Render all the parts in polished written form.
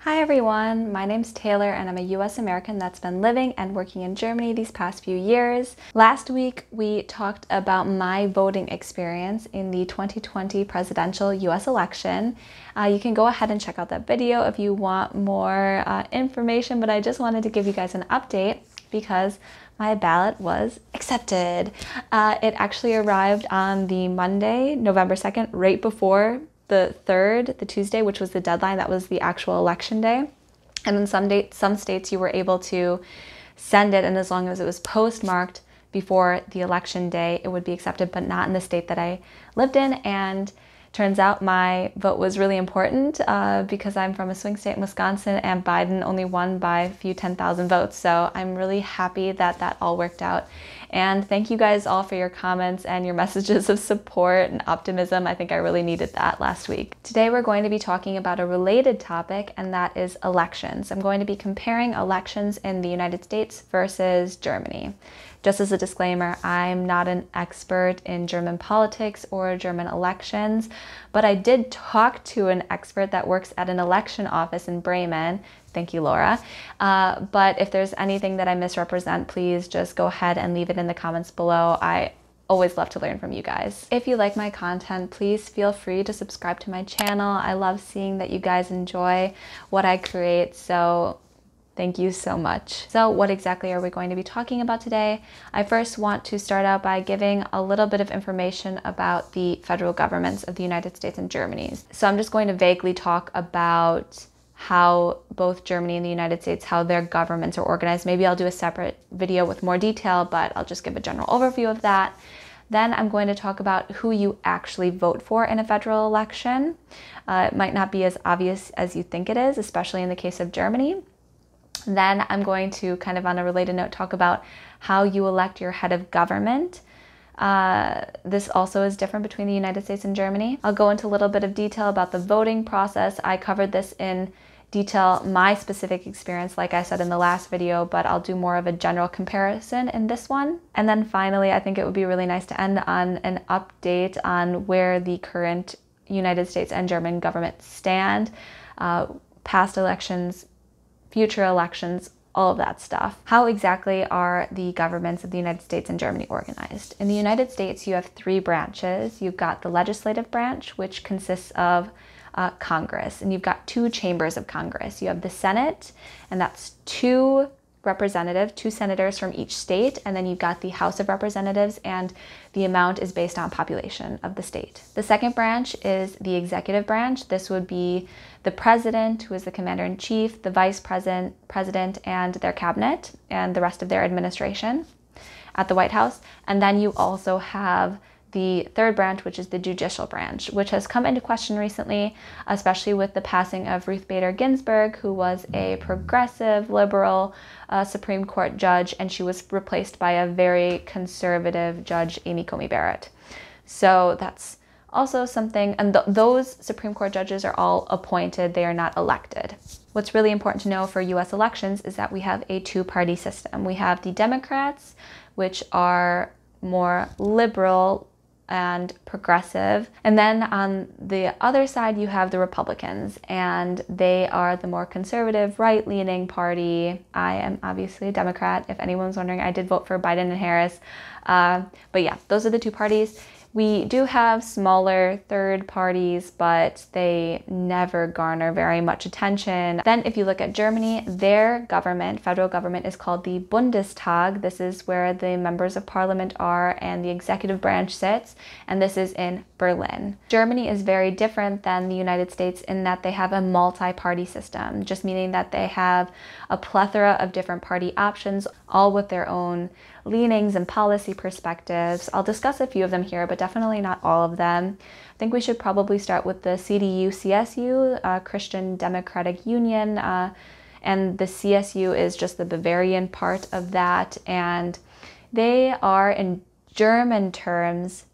Hi everyone, my name's Taylor and I'm a US American that's been living and working in Germany these past few years. Last week we talked about my voting experience in the 2020 presidential US election. You can go ahead and check out that video if you want more information, but I just wanted to give you guys an update because my ballot was accepted. It actually arrived on the Monday, November 2nd, right before the 3rd, the Tuesday, which was the deadline. That was the actual election day. And then some states you were able to send it, and as long as it was postmarked before the election day, it would be accepted, but not in the state that I lived in. And turns out my vote was really important because I'm from a swing state in Wisconsin and Biden only won by a few 10,000 votes. So I'm really happy that that all worked out. And thank you guys all for your comments and your messages of support and optimism. I think I really needed that last week. Today we're going to be talking about a related topic, and that is elections. I'm going to be comparing elections in the United States versus Germany. Just as a disclaimer, I'm not an expert in German politics or German elections, but I did talk to an expert that works at an election office in Bremen. Thank you, Laura. But if there's anything that I misrepresent, please just go ahead and leave it in the comments below. I always love to learn from you guys. If you like my content, please feel free to subscribe to my channel. I love seeing that you guys enjoy what I create, so thank you so much. So what exactly are we going to be talking about today? I first want to start out by giving a little bit of information about the federal governments of the United States and Germany. So I'm just going to vaguely talk about how both Germany and the United States, how their governments are organized. Maybe I'll do a separate video with more detail, but I'll just give a general overview of that. Then I'm going to talk about who you actually vote for in a federal election. It might not be as obvious as you think it is, especially in the case of Germany. Then I'm going to, kind of on a related note, talk about how you elect your head of government. This also is different between the United States and Germany. I'll go into a little bit of detail about the voting process. I covered this in detail, my specific experience, like I said in the last video, but I'll do more of a general comparison in this one. And then finally, I think it would be really nice to end on an update on where the current United States and German government stand, past elections, future elections, all of that stuff. How exactly are the governments of the United States and Germany organized? In the United States, you have three branches. You've got the legislative branch, which consists of Congress, and you've got two chambers of Congress. You have the Senate, and that's two senators from each state, and then you've got the House of Representatives, and the amount is based on population of the state. The second branch is the executive branch. This would be the president, who is the commander-in-chief, the vice president, and their cabinet, and the rest of their administration at the White House. And then you also have the third branch, which is the judicial branch, which has come into question recently, especially with the passing of Ruth Bader Ginsburg, who was a progressive, liberal Supreme Court judge, and she was replaced by a very conservative judge, Amy Coney Barrett. So that's also something, and those Supreme Court judges are all appointed, they are not elected. What's really important to know for US elections is that we have a two-party system. We have the Democrats, which are more liberal and progressive. And then on the other side, you have the Republicans, and they are the more conservative, right-leaning party. I am obviously a Democrat. If anyone's wondering, I did vote for Biden and Harris. But yeah, those are the two parties. We do have smaller third parties, but they never garner very much attention. Then if you look at Germany, their government, federal government, is called the Bundestag. This is where the members of parliament are and the executive branch sits, and this is in Berlin. Germany is very different than the United States in that they have a multi-party system, just meaning that they have a plethora of different party options, all with their own leanings and policy perspectives. I'll discuss a few of them here, but definitely not all of them. I think we should probably start with the CDU-CSU, Christian Democratic Union, and the CSU is just the Bavarian part of that, and they are, in German terms,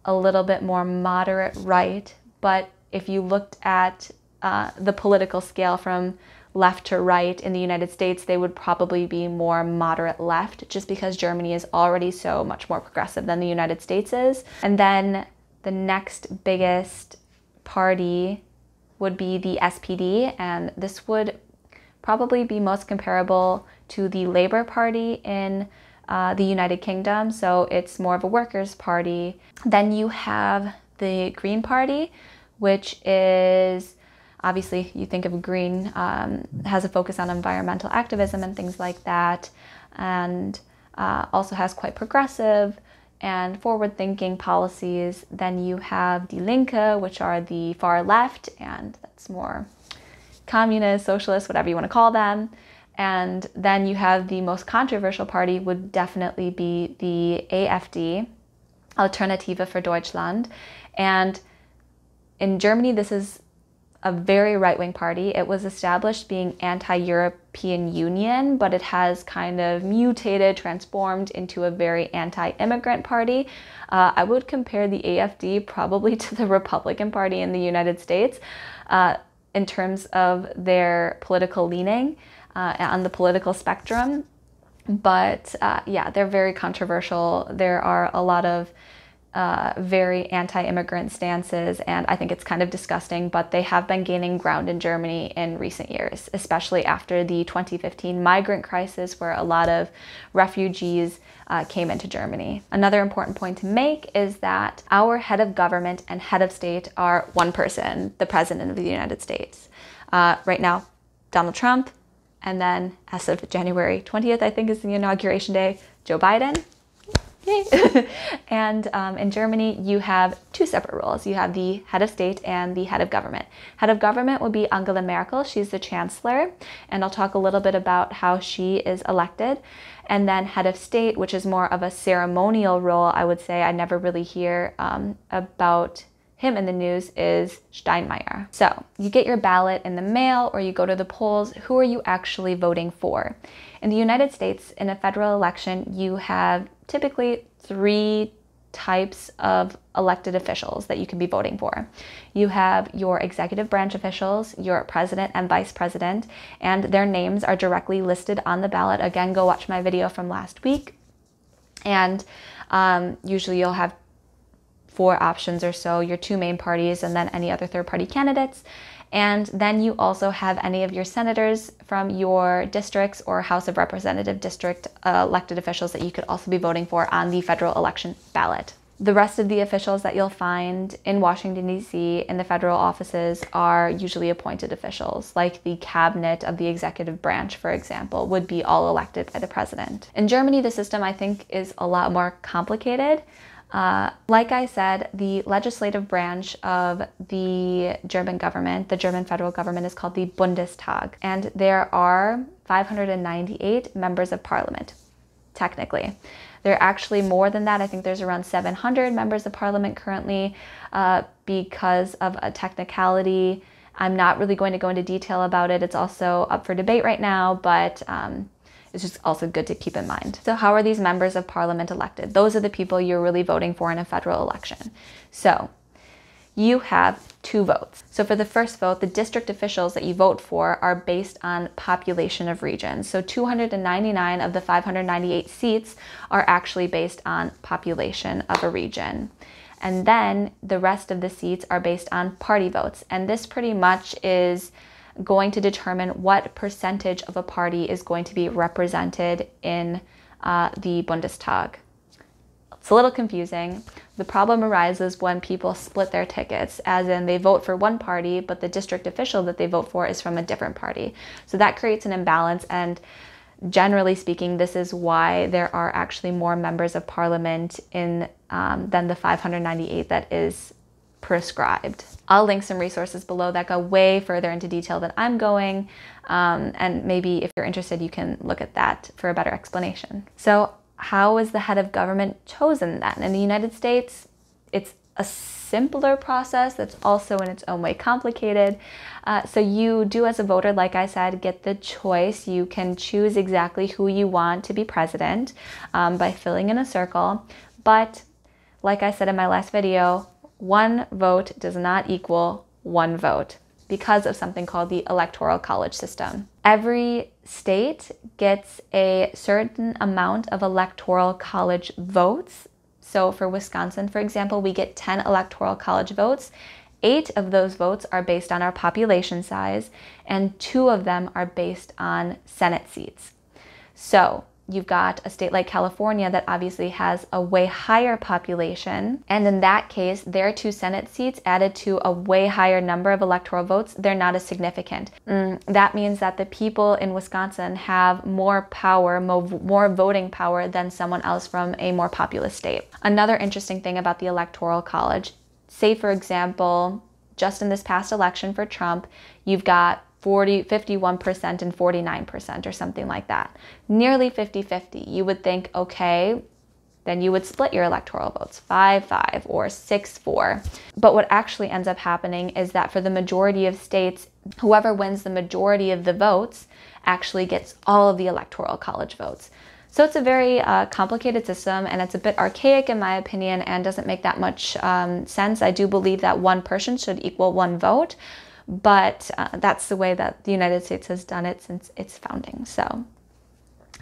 a little bit more moderate right, but if you looked at the political scale from left to right in the United States, they would probably be more moderate left, just because Germany is already so much more progressive than the United States is. And then the next biggest party would be the SPD, and this would probably be most comparable to the Labour Party in the United Kingdom, so it's more of a workers' party. Then you have the Green Party, which is, obviously you think of green, has a focus on environmental activism and things like that, and also has quite progressive and forward-thinking policies. Then you have Die Linke, which are the far left, and that's more communist, socialist, whatever you want to call them. And then you have the most controversial party would definitely be the AfD, Alternative für Deutschland. And in Germany, this is a very right-wing party. It was established being anti-European Union, but it has kind of mutated, transformed into a very anti-immigrant party. I would compare the AfD probably to the Republican Party in the United States in terms of their political leaning on the political spectrum. But yeah, they're very controversial. There are a lot of very anti-immigrant stances, and I think it's kind of disgusting, but they have been gaining ground in Germany in recent years, especially after the 2015 migrant crisis, where a lot of refugees came into Germany. Another important point to make is that our head of government and head of state are one person, the President of the United States. Right now, Donald Trump, and then as of January 20th, I think is the inauguration day, Joe Biden. Yay. And in Germany, you have two separate roles. You have the head of state and the head of government. Head of government would be Angela Merkel. She's the chancellor, and I'll talk a little bit about how she is elected. And then head of state, which is more of a ceremonial role, I would say. I never really hear about him in the news, is Steinmeier. So you get your ballot in the mail or you go to the polls. Who are you actually voting for? In the United States, in a federal election, you have typically three types of elected officials that you can be voting for. You have your executive branch officials, your president and vice president, and their names are directly listed on the ballot. Again, go watch my video from last week. And usually you'll have 4 options or so, your 2 main parties, and then any other third-party candidates. And then you also have any of your senators from your districts or House of Representative district elected officials that you could also be voting for on the federal election ballot. The rest of the officials that you'll find in Washington, D.C. in the federal offices are usually appointed officials, like the cabinet of the executive branch, for example, would be all elected by the president. In Germany, the system, I think, is a lot more complicated. Like I said, the legislative branch of the German government, the German federal government, is called the Bundestag, and there are 598 members of parliament, technically. There are actually more than that. I think there's around 700 members of parliament currently because of a technicality. I'm not really going to go into detail about it. It's also up for debate right now, but it's just also good to keep in mind. So how are these members of parliament elected? Those are the people you're really voting for in a federal election. So you have 2 votes. So for the first vote, the district officials that you vote for are based on population of regions. So 299 of the 598 seats are actually based on population of a region. And then the rest of the seats are based on party votes. And this pretty much is going to determine what percentage of a party is going to be represented in the Bundestag. It's a little confusing. The problem arises when people split their tickets, as in they vote for one party, but the district official that they vote for is from a different party. So that creates an imbalance, and generally speaking, this is why there are actually more members of parliament in than the 598 that is prescribed. I'll link some resources below that go way further into detail than I'm going, and maybe if you're interested, you can look at that for a better explanation. So how is the head of government chosen then? In the United States, it's a simpler process that's also in its own way complicated. So you do, as a voter, like I said, get the choice. You can choose exactly who you want to be president by filling in a circle. But like I said in my last video, 1 vote does not equal 1 vote because of something called the Electoral College system. Every state gets a certain amount of Electoral College votes. So for Wisconsin, for example, we get 10 Electoral College votes. 8 of those votes are based on our population size, and 2 of them are based on Senate seats. So you've got a state like California that obviously has a way higher population, and in that case, their 2 Senate seats added to a way higher number of electoral votes, they're not as significant. That means that the people in Wisconsin have more power, more voting power than someone else from a more populous state. Another interesting thing about the Electoral College, say for example, just in this past election for Trump, you've got 51% and 49% or something like that. Nearly 50-50. You would think, okay, then you would split your electoral votes, 5-5 or 6-4. But what actually ends up happening is that for the majority of states, whoever wins the majority of the votes actually gets all of the Electoral College votes. So it's a very complicated system, and it's a bit archaic in my opinion and doesn't make that much sense. I do believe that one person should equal one vote, but that's the way that the United States has done it since its founding. So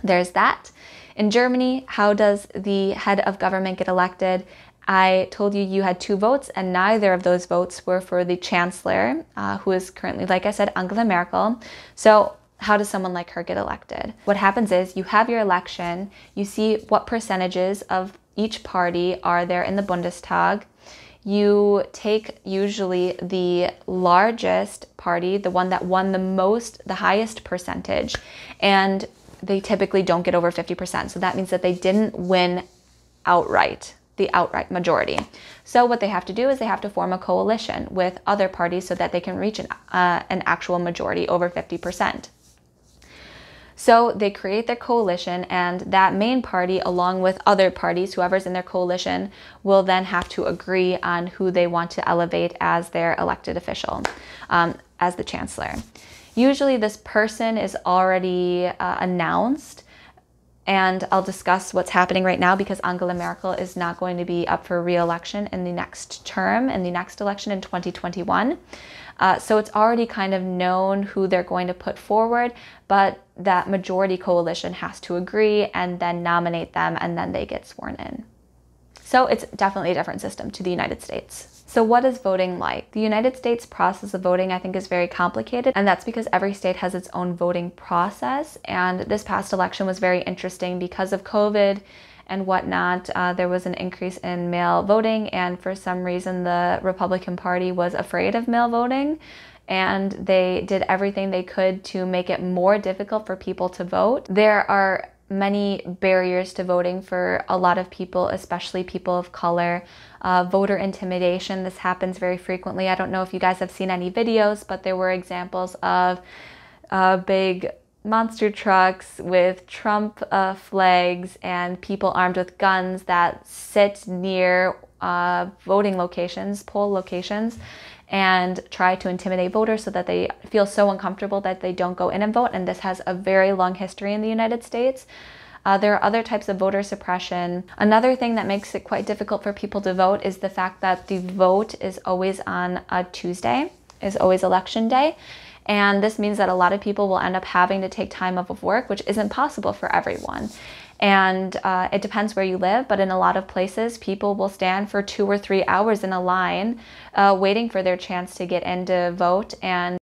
there's that. In Germany, how does the head of government get elected? I told you had 2 votes, and neither of those votes were for the chancellor, who is currently, like I said, Angela Merkel. So how does someone like her get elected? What happens is you have your election, you see what percentages of each party are there in the Bundestag. You take usually the largest party, the one that won the highest percentage, and they typically don't get over 50%. So that means that they didn't win outright, the outright majority. So what they have to do is they have to form a coalition with other parties so that they can reach an actual majority over 50%. So they create their coalition, and that main party, along with other parties, whoever's in their coalition, will then have to agree on who they want to elevate as their elected official, as the chancellor. Usually this person is already announced, and I'll discuss what's happening right now because Angela Merkel is not going to be up for re-election in the next term, in the next election in 2021. So it's already kind of known who they're going to put forward, but that majority coalition has to agree and then nominate them, and then they get sworn in. So it's definitely a different system to the United States. So what is voting like? The United States process of voting, I think, is very complicated, and that's because every state has its own voting process. And this past election was very interesting because of COVID and whatnot. There was an increase in mail voting, and for some reason the Republican Party was afraid of mail voting, and they did everything they could to make it more difficult for people to vote. There are many barriers to voting for a lot of people, especially people of color. Voter intimidation, this happens very frequently. I don't know if you guys have seen any videos, but there were examples of big monster trucks with Trump flags and people armed with guns that sit near voting locations, poll locations, and try to intimidate voters so that they feel so uncomfortable that they don't go in and vote. And this has a very long history in the United States. There are other types of voter suppression. Another thing that makes it quite difficult for people to vote is the fact that the vote is always on a Tuesday, is always election day. And this means that a lot of people will end up having to take time off of work, which isn't possible for everyone. And it depends where you live, but in a lot of places, people will stand for 2 or 3 hours in a line waiting for their chance to get in to vote. And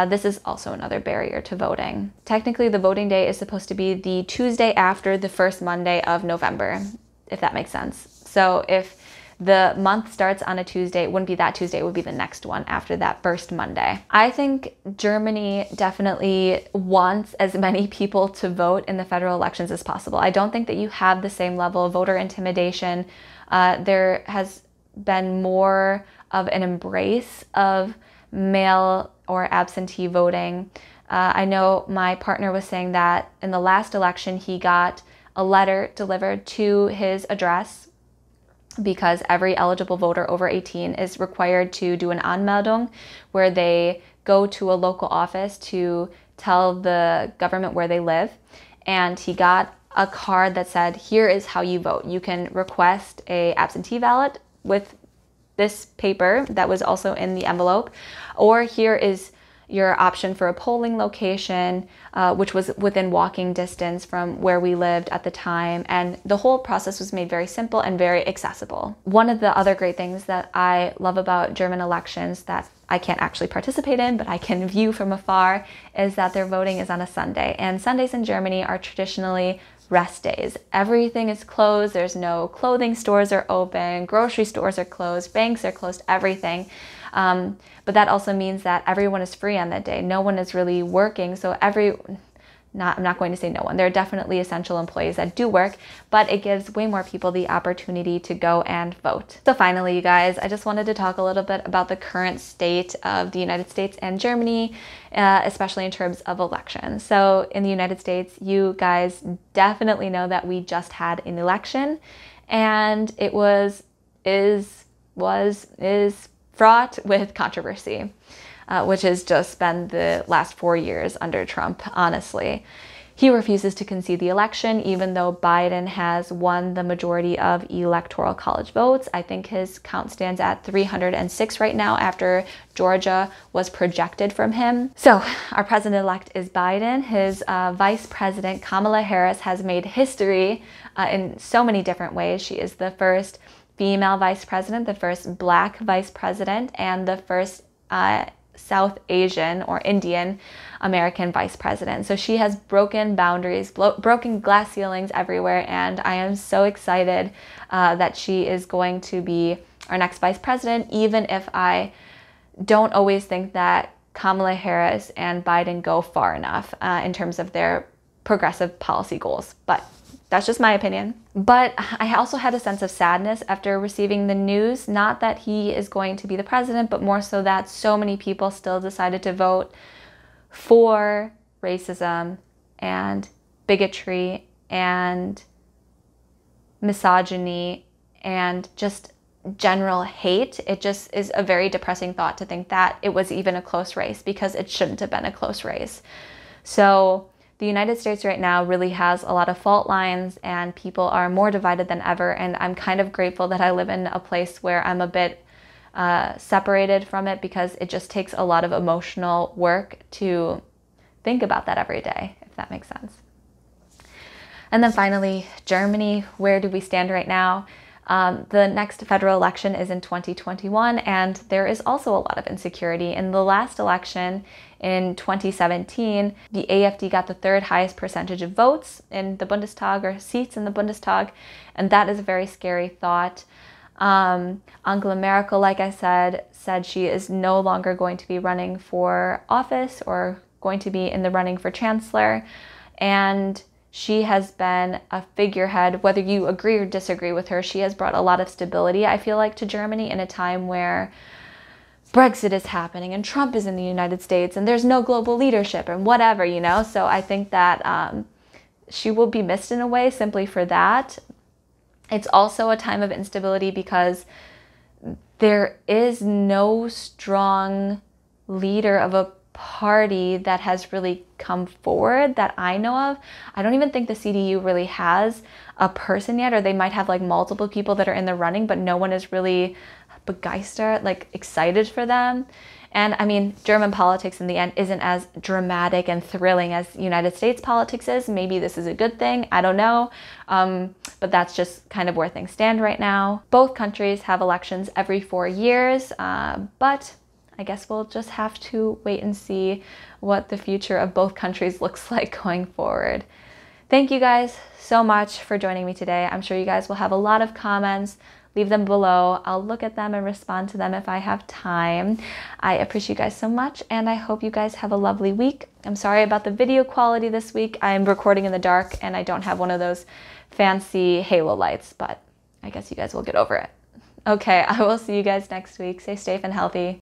this is also another barrier to voting. Technically, the voting day is supposed to be the Tuesday after the first Monday of November, if that makes sense. So if the month starts on a Tuesday, it wouldn't be that Tuesday, it would be the next one after that first Monday. I think Germany definitely wants as many people to vote in the federal elections as possible. I don't think that you have the same level of voter intimidation. There has been more of an embrace of mail or absentee voting. I know my partner was saying that in the last election, he got a letter delivered to his address because every eligible voter over 18 is required to do an Anmeldung, where they go to a local office to tell the government where they live. And he got a card that said, here is how you vote. You can request an absentee ballot with this paper that was also in the envelope, or here is your option for a polling location, which was within walking distance from where we lived at the time. And the whole process was made very simple and very accessible. One of the other great things that I love about German elections that I can't actually participate in, but I can view from afar, is that their voting is on a Sunday. And Sundays in Germany are traditionally rest days. Everything is closed. There's no clothing stores are open, grocery stores are closed, banks are closed, everything. But that also means that everyone is free on that day. No one is really working. So I'm not going to say no one. There are definitely essential employees that do work, but it gives way more people the opportunity to go and vote. So finally, you guys, I just wanted to talk a little bit about the current state of the United States and Germany, especially in terms of elections. So in the United States, you guys definitely know that we just had an election, and it is fraught with controversy. Which has just been the last 4 years under Trump, honestly. He refuses to concede the election, even though Biden has won the majority of electoral college votes. I think his count stands at 306 right now after Georgia was projected from him. So our president-elect is Biden. His vice president, Kamala Harris, has made history in so many different ways. She is the first female vice president, the first Black vice president, and the first South Asian or Indian American vice president. So she has broken boundaries, broken glass ceilings everywhere, and I am so excited that she is going to be our next vice president, even if I don't always think that Kamala Harris and Biden go far enough in terms of their progressive policy goals. But that's just my opinion. But I also had a sense of sadness after receiving the news, not that he is going to be the president, but more so that so many people still decided to vote for racism and bigotry and misogyny and just general hate. It just is a very depressing thought to think that it was even a close race, because it shouldn't have been a close race. So the United States right now really has a lot of fault lines, and people are more divided than ever. And I'm kind of grateful that I live in a place where I'm a bit separated from it, because it just takes a lot of emotional work to think about that every day, if that makes sense. And then finally, Germany, where do we stand right now? The next federal election is in 2021, and there is also a lot of insecurity. In the last election in 2017, the AfD got the third highest percentage of votes in the Bundestag, or seats in the Bundestag, and that is a very scary thought. Angela Merkel, like I said she is no longer going to be running for office or going to be in the running for chancellor, and she has been a figurehead. Whether you agree or disagree with her, she has brought a lot of stability, I feel like, to Germany in a time where Brexit is happening and Trump is in the United States and there's no global leadership and whatever, you know? So I think that she will be missed in a way simply for that. It's also a time of instability because there is no strong leader of a party that has really come forward that I know of. I don't even think the CDU really has a person yet, or they might have like multiple people that are in the running, but no one is really begeistert, like excited for them. And I mean, German politics in the end isn't as dramatic and thrilling as United States politics is. Maybe this is a good thing, I don't know. But that's just kind of where things stand right now. Both countries have elections every 4 years, but I guess we'll just have to wait and see what the future of both countries looks like going forward. Thank you guys so much for joining me today. I'm sure you guys will have a lot of comments. Leave them below. I'll look at them and respond to them if I have time. I appreciate you guys so much, and I hope you guys have a lovely week. I'm sorry about the video quality this week. I'm recording in the dark and I don't have one of those fancy halo lights, but I guess you guys will get over it. Okay, I will see you guys next week. Stay safe and healthy.